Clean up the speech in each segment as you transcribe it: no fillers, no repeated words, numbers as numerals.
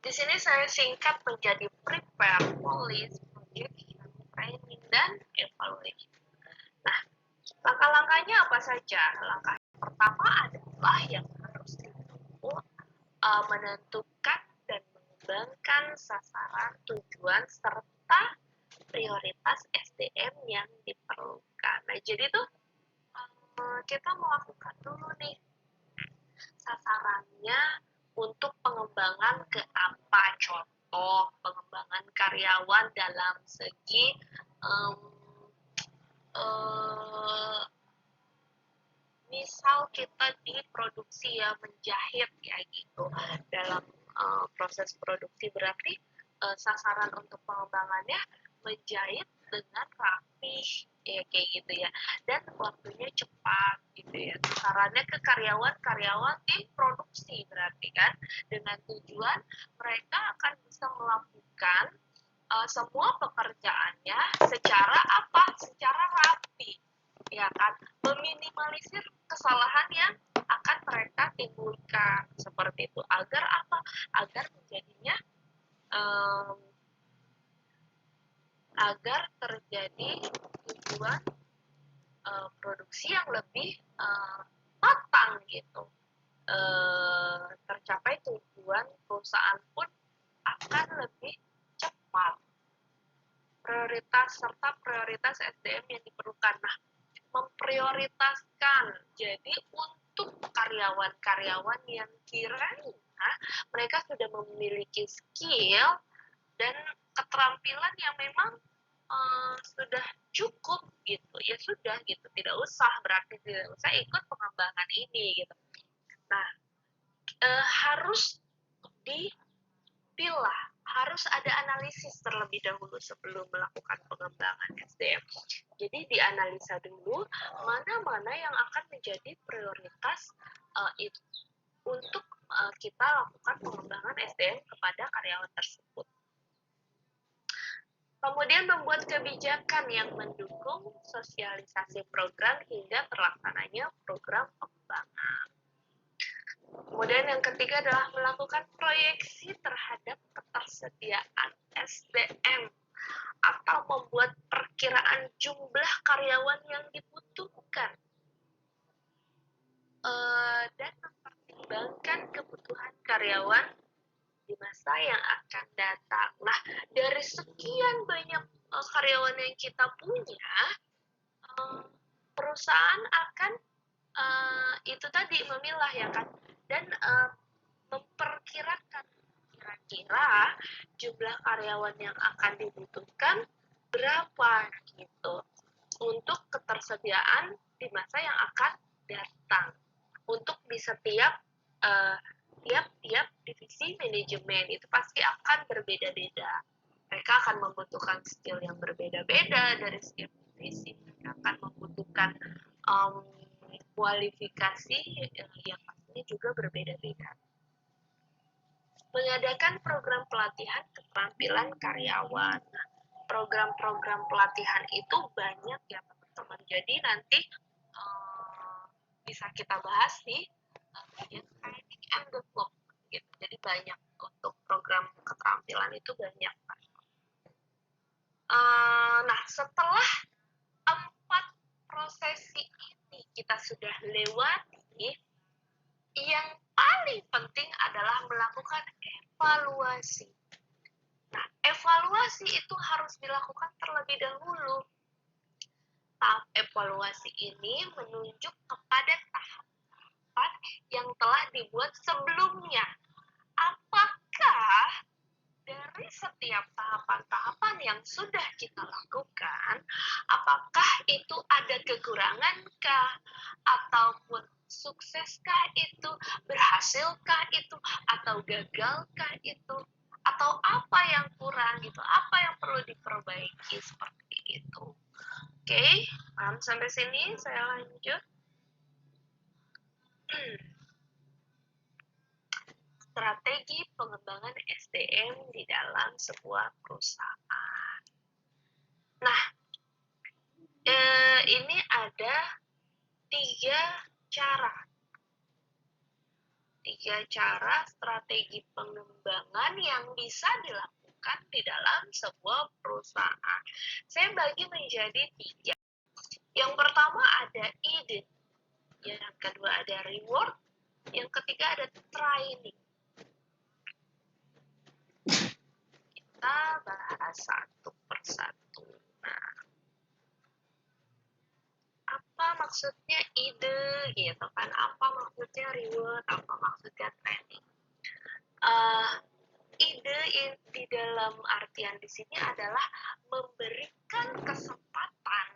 Di sini saya singkat menjadi prepare, police, projection, training, dan evaluation. Nah, langkah-langkahnya apa saja? Langkah pertama adalah yang harus ditempuh menentukan dan mengembangkan sasaran, tujuan, serta prioritas SDM yang diperlukan. Nah, jadi tuh kita melakukan dulu nih sasarannya untuk pengembangan ke apa. Contoh, pengembangan karyawan dalam segi misal kita di produksi ya, menjahit ya gitu. Dalam proses produksi berarti sasaran untuk pengembangannya menjahit dengan rapi ya, kayak gitu ya, dan waktunya cepat gitu ya. Sasarannya ke karyawan tim produksi berarti kan, dengan tujuan mereka akan bisa melakukan semua pekerjaannya secara apa? Secara rapi, ya kan? Meminimalisir kesalahan yang akan mereka timbulkan seperti itu. Agar apa? Agar menjadinya agar terjadi tujuan produksi yang lebih matang gitu. Tercapai tujuan perusahaan pun akan lebih cepat. Prioritas SDM yang diperlukan. Nah, memprioritaskan. Jadi untuk karyawan-karyawan yang kiranya mereka sudah memiliki skill dan keterampilan yang memang sudah cukup gitu, ya sudah gitu, tidak usah ikut pengembangan ini gitu. Nah, harus dipilah, harus ada analisis terlebih dahulu sebelum melakukan pengembangan SDM. Jadi dianalisa dulu mana-mana yang akan menjadi prioritas untuk kita lakukan pengembangan SDM kepada karyawan tersebut. Kemudian membuat kebijakan yang mendukung sosialisasi program hingga terlaksananya program pengembangan. Kemudian yang ketiga adalah melakukan proyeksi terhadap ketersediaan SDM atau membuat perkiraan jumlah karyawan yang dibutuhkan dan mempertimbangkan kebutuhan karyawan di masa yang akan datang. Nah, dari sekian banyak karyawan yang kita punya, perusahaan akan itu tadi memilah ya kan, dan memperkirakan kira-kira jumlah karyawan yang akan dibutuhkan berapa gitu untuk ketersediaan di masa yang akan datang, untuk bisa tiap divisi manajemen itu pasti akan berbeda-beda. Mereka akan membutuhkan skill yang berbeda-beda dari setiap divisi. Mereka akan membutuhkan kualifikasi yang pastinya juga berbeda-beda. Mengadakan program pelatihan keterampilan karyawan. Program-program pelatihan itu banyak ya teman-teman. Jadi nanti bisa kita bahas di bagian training and development gitu. Jadi banyak untuk program keterampilan itu banyak. Nah, setelah 4 prosesi ini kita sudah lewati, yang paling penting adalah melakukan evaluasi. Nah, evaluasi itu harus dilakukan terlebih dahulu. Tahap evaluasi ini menunjuk kepada tahap yang telah dibuat sebelumnya. Apakah dari setiap tahapan-tahapan yang sudah kita lakukan, apakah itu ada kekurangankah, ataupun sukseskah itu, berhasilkah itu, atau gagalkah itu, atau apa yang kurang gitu, apa yang perlu diperbaiki seperti itu. Oke, paham sampai sini? Saya lanjut. Strategi pengembangan SDM di dalam sebuah perusahaan. Nah, ini ada 3 cara 3 cara strategi pengembangan yang bisa dilakukan di dalam sebuah perusahaan. Saya bagi menjadi 3. Yang pertama ada ide, yang kedua ada reward, yang ketiga ada training. Kita bahas satu persatu. Nah, apa maksudnya ide gitu kan? Apa maksudnya reward? Apa maksudnya training? Ide di dalam artian di sini adalah memberikan kesempatan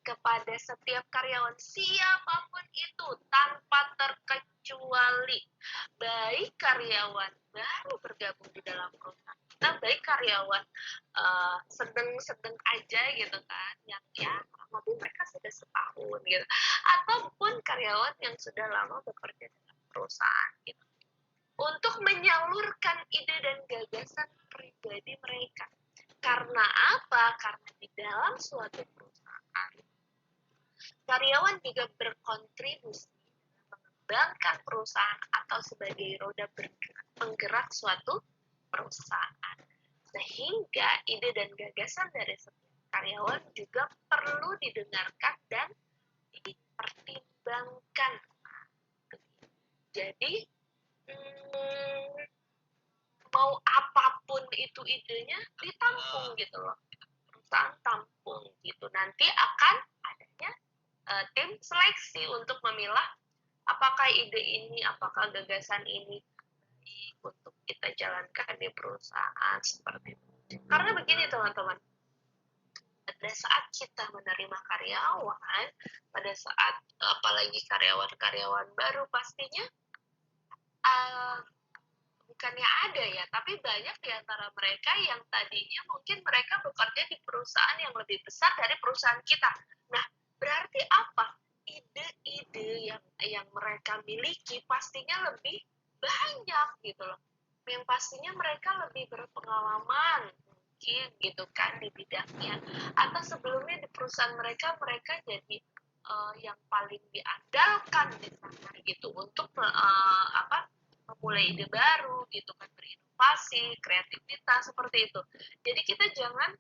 kepada setiap karyawan siapapun itu tanpa terkecuali, baik karyawan baru bergabung di dalam perusahaan kita, baik karyawan sedang-sedang aja gitu kan, yang ya mungkin mereka sudah setahun gitu, ataupun karyawan yang sudah lama bekerja dalam perusahaan gitu, untuk menyalurkan ide dan gagasan pribadi mereka. Karena apa? Karena di dalam suatu perusahaan, karyawan juga berkontribusi mengembangkan perusahaan atau sebagai roda penggerak suatu perusahaan. Sehingga ide dan gagasan dari setiap karyawan juga perlu didengarkan dan dipertimbangkan. Jadi, mau apapun itu idenya ditampung gitu loh, perusahaan tampung gitu, nanti akan adanya tim seleksi untuk memilah apakah ide ini, apakah gagasan ini baik untuk kita jalankan di perusahaan seperti itu. Karena begini teman-teman, pada saat kita menerima karyawan, pada saat apalagi karyawan-karyawan baru, pastinya bukannya ada ya, tapi banyak di antara mereka yang tadinya mungkin mereka bekerja di perusahaan yang lebih besar dari perusahaan kita. Nah, berarti apa? Ide-ide yang mereka miliki pastinya lebih banyak gitu loh. Yang pastinya mereka lebih berpengalaman mungkin gitu kan di bidangnya. Atau sebelumnya di perusahaan mereka jadi yang paling diandalkan di sana gitu untuk memulai ide baru gitu kan, berinovasi, kreativitas seperti itu. Jadi kita jangan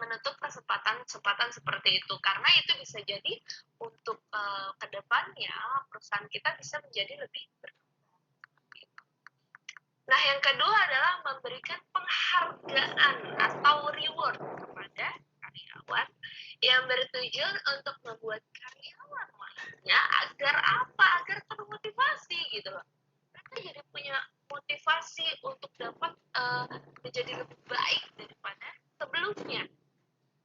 menutup kesempatan seperti itu, karena itu bisa jadi untuk kedepannya perusahaan kita bisa menjadi lebih berkembang. Nah, yang kedua adalah memberikan penghargaan atau reward kepada karyawan yang bertujuan untuk membuat karyawan lainnya agar apa? Agar termotivasi gitu loh. Mereka jadi punya motivasi untuk dapat menjadi lebih baik daripada sebelumnya.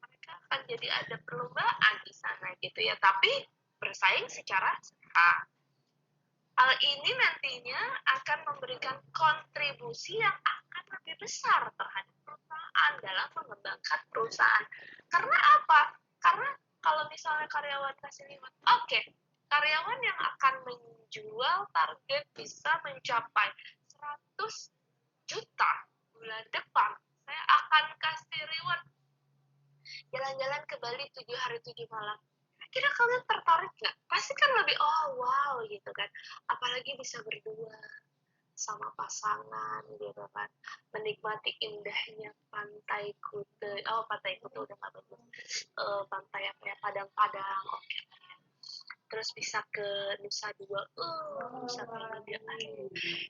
Mereka akan jadi ada perlombaan di sana gitu ya, tapi bersaing secara sehat. Hal ini nantinya akan memberikan kontribusi yang akan lebih besar terhadap perusahaan dalam mengembangkan perusahaan. Karena apa? Karena kalau misalnya karyawan kasih limit, oke, karyawan yang akan menjual target bisa mencapai 100 juta bulan depan, saya akan kasih reward jalan-jalan ke Bali 7 hari 7 malam. Kira kalian tertarik nggak? Pasti kan lebih, oh wow gitu kan. Apalagi bisa berdua sama pasangan gitu kan. Menikmati indahnya Pantai Kuta. Oh, Pantai Kuta udah nggak bagus. Pantai apa ya, Padang-Padang. Oke. Terus bisa ke Nusa Dua. Nusa Dua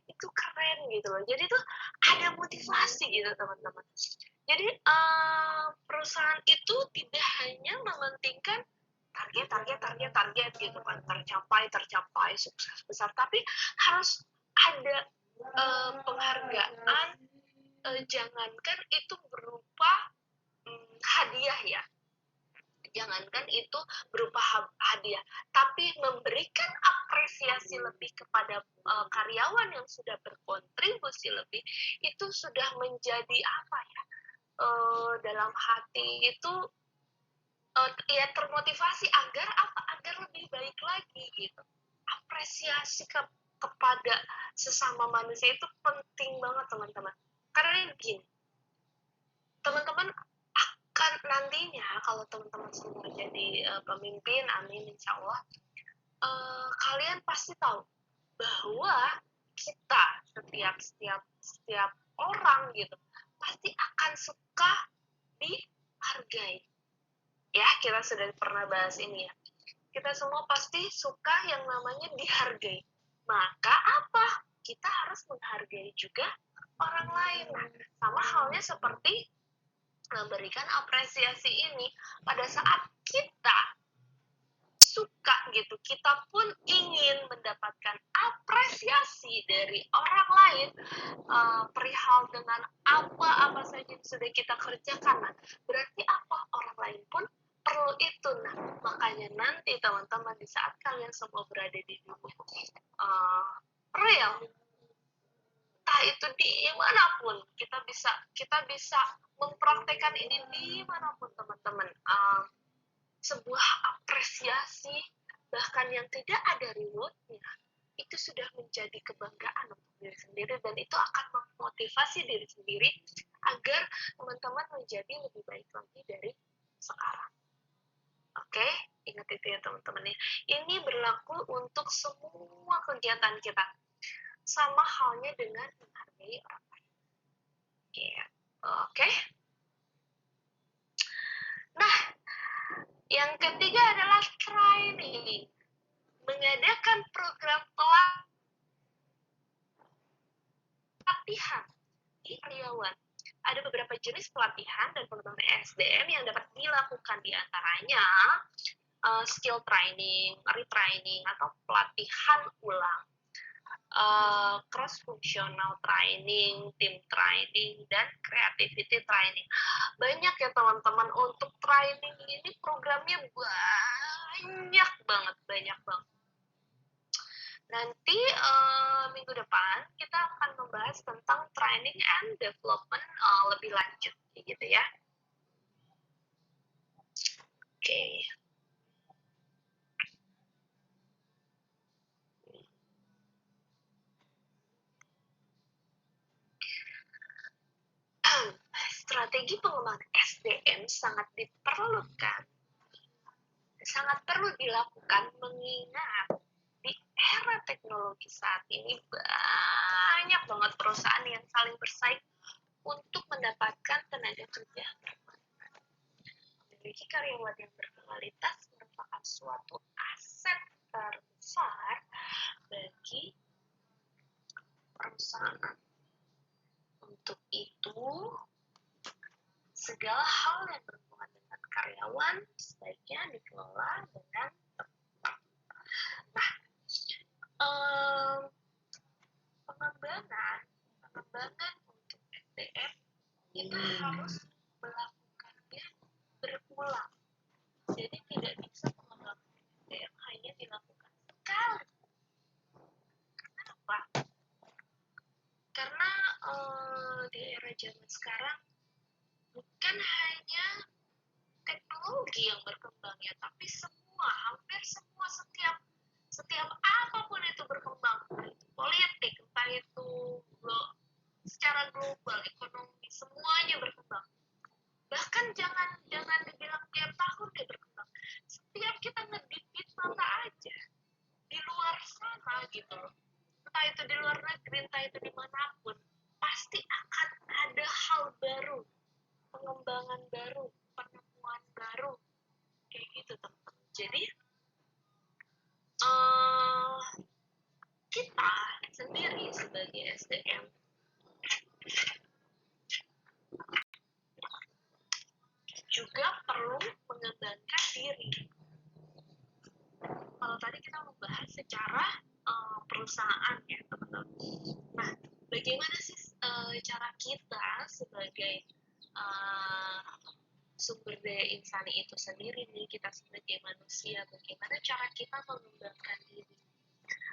itu keren gitu loh. Jadi tuh ada motivasi gitu teman-teman. Jadi perusahaan itu tidak hanya mementingkan target gitu kan, tercapai sukses besar, tapi harus ada penghargaan, jangankan itu berupa hadiah ya, jangankan itu berupa hadiah, tapi memberikan apresiasi lebih kepada karyawan yang sudah berkontribusi lebih, itu sudah menjadi apa ya, dalam hati itu ya termotivasi agar apa, agar lebih baik lagi gitu. Apresiasi kepada sesama manusia itu penting banget teman-teman, karena gini, teman-teman akan nantinya kalau teman-teman semua jadi pemimpin, amin insya Allah, kalian pasti tahu bahwa kita setiap orang gitu pasti akan suka dihargai. Ya, kita sudah pernah bahas ini ya. Kita semua pasti suka yang namanya dihargai. Maka apa? Kita harus menghargai juga orang lain. Sama halnya seperti memberikan apresiasi ini. Pada saat kita suka gitu, kita pun ingin mendapatkan apresiasi dari orang lain perihal dengan apa saja yang sudah kita kerjakan. Nah, berarti apa? Orang lain pun perlu itu. Nah, makanya nanti teman-teman di saat kalian semua berada di dunia real, entah itu dimanapun, kita bisa mempraktekkan ini dimanapun teman-teman. Sebuah apresiasi bahkan yang tidak ada rewardnya itu sudah menjadi kebanggaan untuk diri sendiri, dan itu akan memotivasi diri sendiri agar teman-teman menjadi lebih baik lagi dari sekarang. Oke, ingat itu ya teman-teman ya. Ini berlaku untuk semua kegiatan kita. Sama halnya dengan menghargai orang lain. Ya. Oke. Nah, yang ketiga adalah training. Mengadakan program pelatihan di karyawan. Ada beberapa jenis pelatihan dan pengembangan SDM yang dapat dilakukan, di antaranya skill training, retraining, atau pelatihan ulang, cross-functional training, team training, dan creativity training. Banyak ya teman-teman, untuk training ini programnya banyak banget. Nanti minggu depan kita akan membahas tentang training and development lebih lanjut, gitu ya. Oke. Strategi pengembangan SDM sangat perlu dilakukan, mengingat di era teknologi saat ini banyak banget perusahaan yang saling bersaing untuk mendapatkan tenaga kerja. Memiliki karyawan yang berkualitas merupakan suatu aset terbesar bagi perusahaan. Untuk itu, segala hal yang berhubungan dengan karyawan sebaiknya dikelola dengan tepat. Nah, pengembangan untuk SDM kita harus melakukannya berulang. Jadi tidak bisa pengembangan SDM hanya dilakukan sekali. Kenapa? Karena di era zaman sekarang bukan hanya teknologi yang berkembang ya, tapi hampir semua, setiap apapun itu berkembang, entah itu politik, entah itu secara global, ekonomi, semuanya berkembang. Bahkan jangan dibilang tiap tahun dia berkembang. Setiap kita ngedipit mata aja di luar sana gitu loh, entah itu di luar negeri, entah itu dimanapun, pasti akan ada hal baru, pengembangan baru, penemuan baru, kayak gitu teman-teman. Jadi kita sendiri sebagai SDM juga perlu mengembangkan diri. Kalau tadi kita membahas secara perusahaan ya teman-teman. Nah, bagaimana sih cara kita sebagai sumber daya insani itu sendiri nih, kita sebagai manusia, bagaimana cara kita mengembangkan diri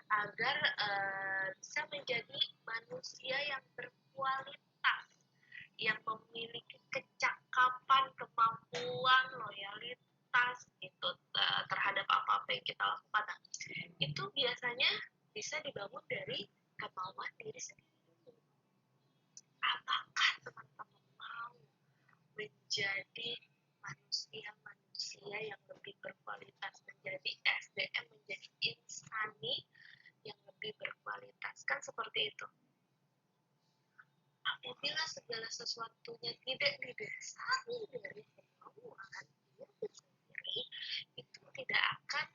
agar bisa menjadi manusia yang berkualitas, yang memiliki kecakapan, kemampuan, loyalitas gitu terhadap apa-apa yang kita lakukan. Nah, itu biasanya bisa dibangun dari kemauan diri sendiri. Apakah teman-teman mau menjadi manusia yang lebih berkualitas, menjadi SDM, menjadi insani yang lebih lebih berkualitas, kan seperti itu. Apabila segala sesuatunya tidak didasari dari kemauan diri sendiri, itu tidak akan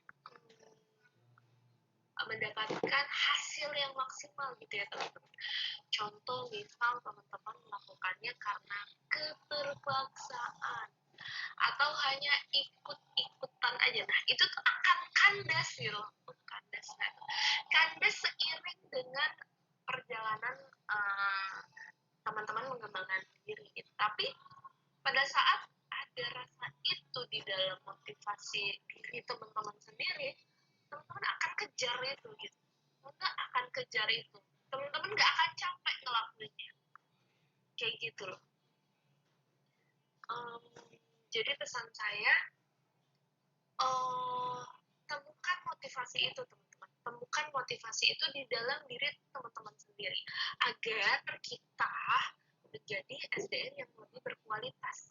mendapatkan hasil yang maksimal gitu ya teman-teman. Contoh misal teman-teman melakukannya karena keterpaksaan atau hanya ikut-ikutan aja, nah itu tuh akan kandas gitu, kandas seiring dengan perjalanan teman-teman mengembangkan diri gitu. Tapi pada saat ada rasa itu di dalam motivasi diri teman-teman sendiri, teman-teman akan kejar itu gitu, teman-teman akan kejar itu, teman-teman nggak akan capek ngelakuinnya kayak gitu loh. Jadi pesan saya, temukan motivasi itu teman-teman, temukan motivasi itu di dalam diri teman-teman sendiri agar kita menjadi SDM yang lebih berkualitas.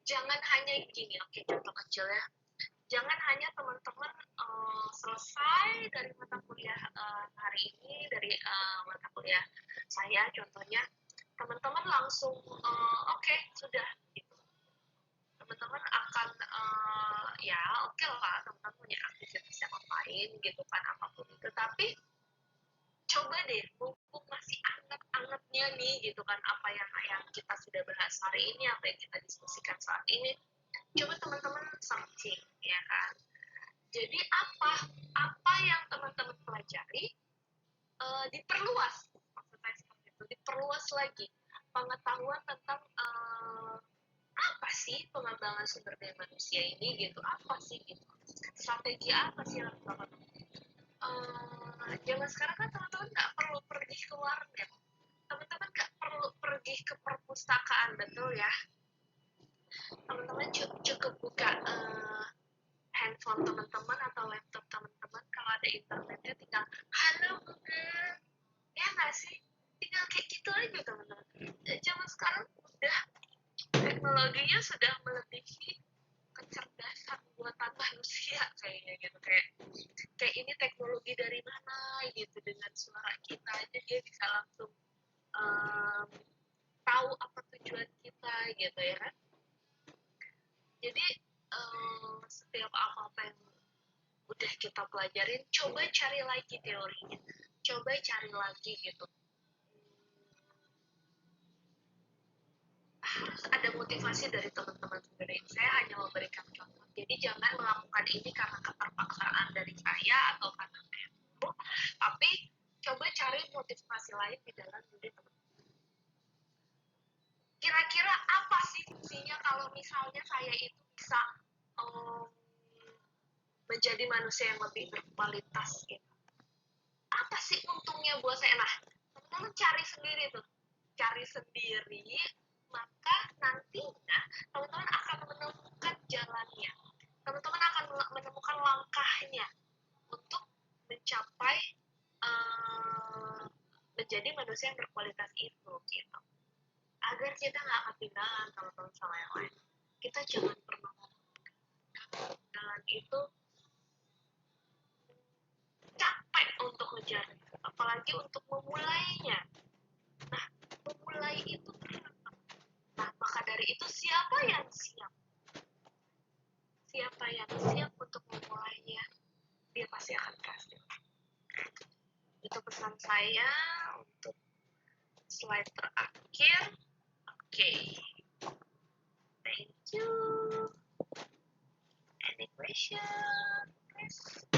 Jangan hanya gini, oke, contoh kecil ya, jangan hanya teman-teman selesai dari mata kuliah hari ini, dari mata kuliah saya contohnya, teman-teman langsung oke, sudah gitu. Teman-teman akan ya oke lah, teman-teman punya aktivitas yang lain gitu kan, apapun itu, tapi coba deh, mumpung masih anget-angetnya nih gitu kan, apa yang kita sudah bahas hari ini, apa yang kita diskusikan saat ini, coba teman-teman searching ya kan. Jadi apa yang teman-teman pelajari diperluas, maksudnya seperti itu, diperluas lagi pengetahuan tentang apa sih pengembangan sumber daya manusia ini gitu, apa sih gitu, strategi apa sih yang teman-teman. Zaman sekarang kan teman-teman nggak perlu pergi ke warnet, teman-teman nggak perlu pergi ke perpustakaan, betul ya, teman-teman cukup buka handphone teman-teman atau laptop teman-teman, kalau ada internetnya tinggal halo Google, ya nggak sih, tinggal kayak gitu aja teman-teman. Zaman sekarang udah teknologinya sudah melebihi kecerdasan buatan manusia kayaknya gitu, kayak ini teknologi dari mana gitu, dengan suara kita aja dia bisa langsung tahu apa tujuan kita gitu ya kan. Jadi setiap apa-apa yang udah kita pelajarin, coba cari lagi teorinya, coba cari lagi gitu. Harus ada motivasi dari teman-teman sendiri. Saya hanya memberikan contoh. Jadi jangan melakukan ini karena keterpaksaan dari saya atau karena saya perlu, tapi coba cari motivasi lain di dalam diri teman-teman. Kira-kira apa sih fungsinya kalau misalnya saya itu bisa menjadi manusia yang lebih berkualitas gitu? Apa sih untungnya buat saya? Nah, teman-teman cari sendiri tuh, cari sendiri, maka nantinya teman-teman akan menemukan jalannya, teman-teman akan menemukan langkahnya untuk mencapai menjadi manusia yang berkualitas itu gitu, agar kita nggak ketinggalan teman-teman sama yang lain. Kita jangan pernah ketinggalan itu, capek untuk ngejar, apalagi untuk memulainya. Nah, memulai itu berat. Nah, maka dari itu siapa yang siap? Siapa yang siap untuk memulainya, dia pasti akan berhasil. Itu pesan saya untuk slide terakhir. Oke. Thank you. Any question? Please.